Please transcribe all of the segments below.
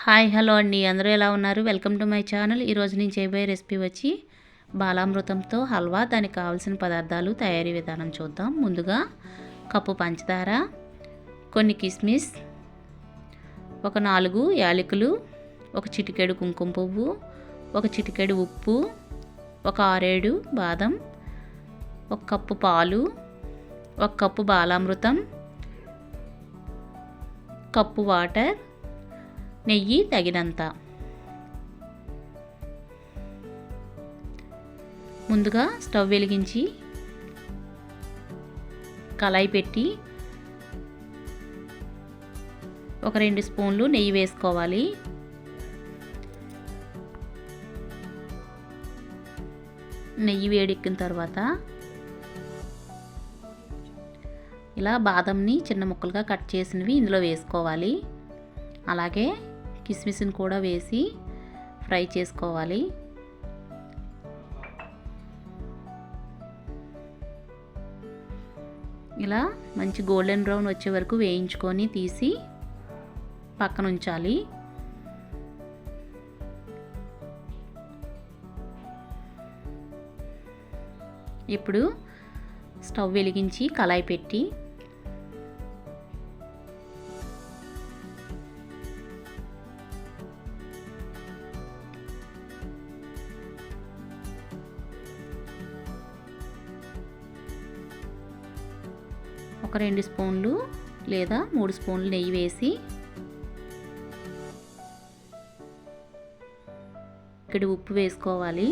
Hi hello అండి, అందరూ ఎలా ఉన్నారు? Welcome to my channel. ఈరోజు నేను చేయబోయే రెసిపీ వచ్చి బాలామృతంతో హల్వా. దానికి కావాల్సిన పదార్థాలు, తయారీ విధానం చూద్దాం. ముందుగా కప్పు పంచదార, కొన్ని కిస్మిస్, ఒక 4 యాలకులు, ఒక చిటికెడు కుంకుమ పువ్వు, ఒక చిటికెడు ఉప్పు, ఒక 6-7 బాదం, ఒక కప్పు పాలు, ఒక కప్పు బాలామృతం, కప్పు వాటర్, నెయ్యి తగినంత. ముందుగా స్టవ్ వెలిగించి కళాయి పెట్టి ఒక 2 స్పూన్లు నెయ్యి వేసుకోవాలి. నెయ్యి వేడెక్కిన తర్వాత ఇలా బాదంని చిన్న ముక్కలుగా కట్ చేసినవి ఇందులో వేసుకోవాలి. అలాగే కిస్మిస్ని కూడా వేసి ఫ్రై చేసుకోవాలి. ఇలా మంచి గోల్డెన్ బ్రౌన్ వచ్చే వరకు వేయించుకొని తీసి పక్కన ఉంచాలి. ఇప్పుడు స్టవ్ వెలిగించి కళాయి పెట్టి ఒక 2 స్పూన్లు లేదా 3 స్పూన్లు నెయ్యి వేసి ఇక్కడ ఉప్పు వేసుకోవాలి.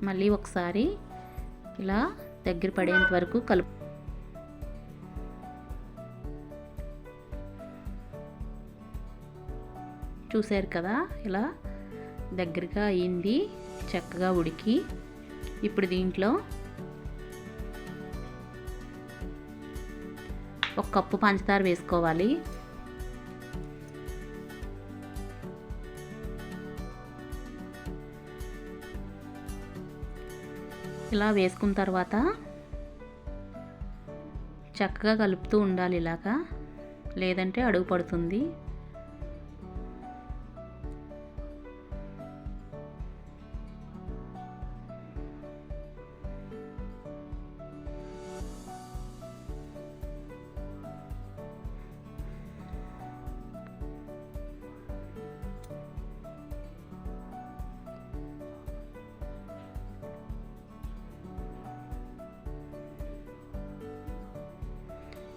మళ్ళీ ఒకసారి ఇలా దగ్గర పడేంత వరకు కలుపు. చూసారు కదా, ఇలా దగ్గరగా అయింది, చక్కగా ఉడికి. ఇప్పుడు దీంట్లో ఒక కప్పు పంచదార వేసుకోవాలి. ఇలా వేసుకున్న తర్వాత చక్కగా కలుపుతూ ఉండాలి ఇలాగా, లేదంటే అడుగు పడుతుంది.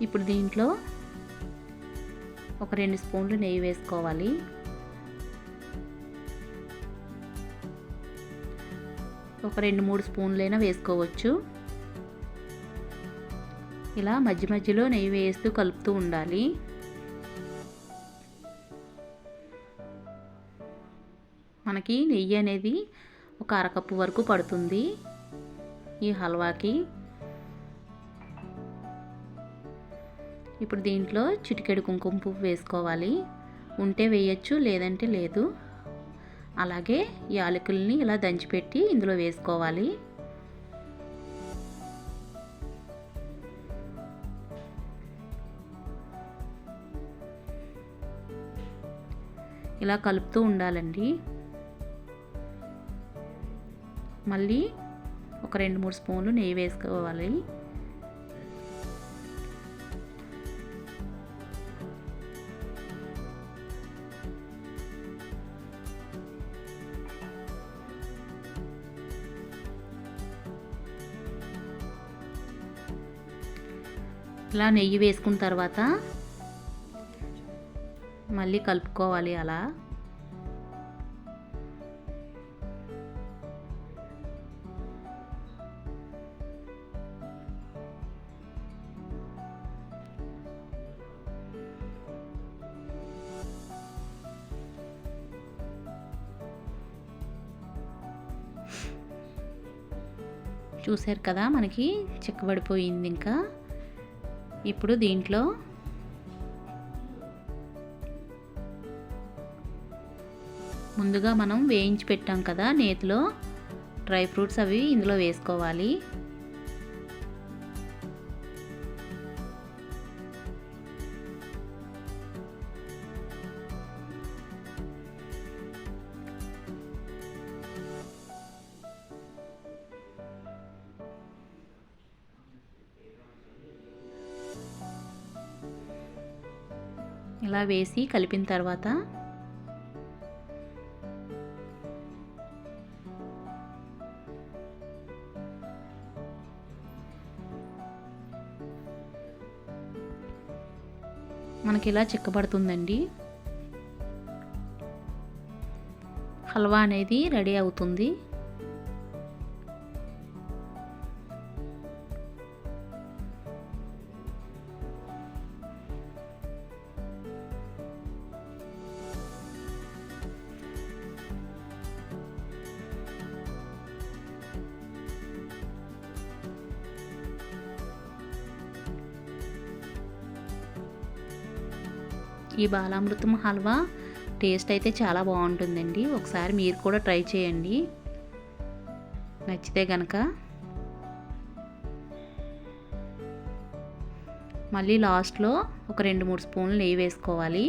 ఇప్పుడు దీంట్లో ఒక 2 స్పూన్లు నెయ్యి వేసుకోవాలి. ఒక 2-3 స్పూన్లైనా వేసుకోవచ్చు. ఇలా మధ్య మధ్యలో నెయ్యి వేస్తూ కలుపుతూ ఉండాలి. మనకి నెయ్యి అనేది ఒక అరకప్పు వరకు పడుతుంది ఈ హల్వాకి. ఇప్పుడు దీంట్లో చిటికెడు కుంకుమ పువ్వు వేసుకోవాలి. ఉంటే వేయచ్చు, లేదంటే లేదు. అలాగే యాలకుల్ని ఇలా దంచిపెట్టి ఇందులో వేసుకోవాలి. ఇలా కలుపుతూ ఉండాలండి. మళ్ళీ ఒక 2-3 స్పూన్లు నెయ్యి వేసుకోవాలి. ఇలా నెయ్యి వేసుకున్న తర్వాత మళ్ళీ కలుపుకోవాలి. అలా చూసారు కదా, మనకి చిక్కబడిపోయింది. ఇంకా ఇప్పుడు దీంట్లో ముందుగా మనం వేయించి పెట్టాం కదా నేతిలో డ్రై ఫ్రూట్స్, అవి ఇందులో వేసుకోవాలి. ఇలా వేసి కలిపిన తర్వాత మనకి ఇలా చిక్కబడుతుందండి. హల్వా అనేది రెడీ అవుతుంది. ఈ బాలామృతం హల్వా టేస్ట్ అయితే చాలా బాగుంటుందండి. ఒకసారి మీరు కూడా ట్రై చేయండి నచ్చితే గనక. మళ్ళీ లాస్ట్లో ఒక 2-3 స్పూన్లు నెయ్యి వేసుకోవాలి.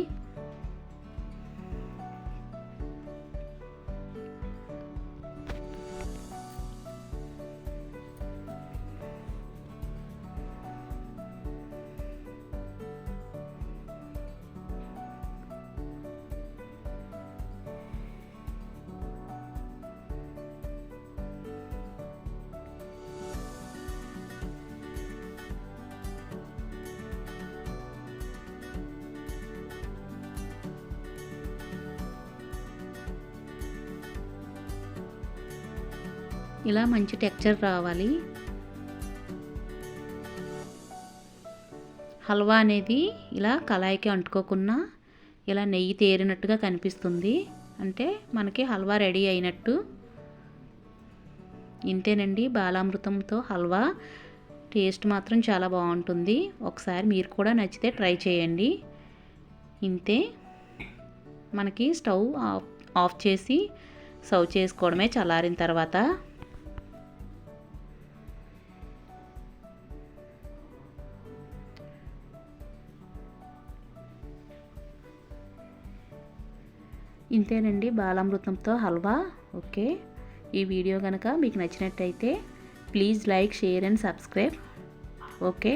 ఇలా మంచి టెక్స్చర్ రావాలి. హల్వా అనేది ఇలా కళాయికి అంటుకోకుండా ఇలా నెయ్యి తేరినట్టుగా కనిపిస్తుంది. అంటే మనకి హల్వా రెడీ అయినట్టు. ఇంతేనండి బాలామృతంతో హల్వా. టేస్ట్ మాత్రం చాలా బాగుంటుంది. ఒకసారి మీరు కూడా నచ్చితే ట్రై చేయండి. ఇంతే, మనకి స్టవ్ ఆఫ్ చేసి సర్వ్ చేసుకోవడమే చల్లారిన తర్వాత. ఇంతేనండి బాలామృతంతో హల్వా. ఓకే, ఈ వీడియో కనుక మీకు నచ్చినట్టయితే please like, share and subscribe. Okay.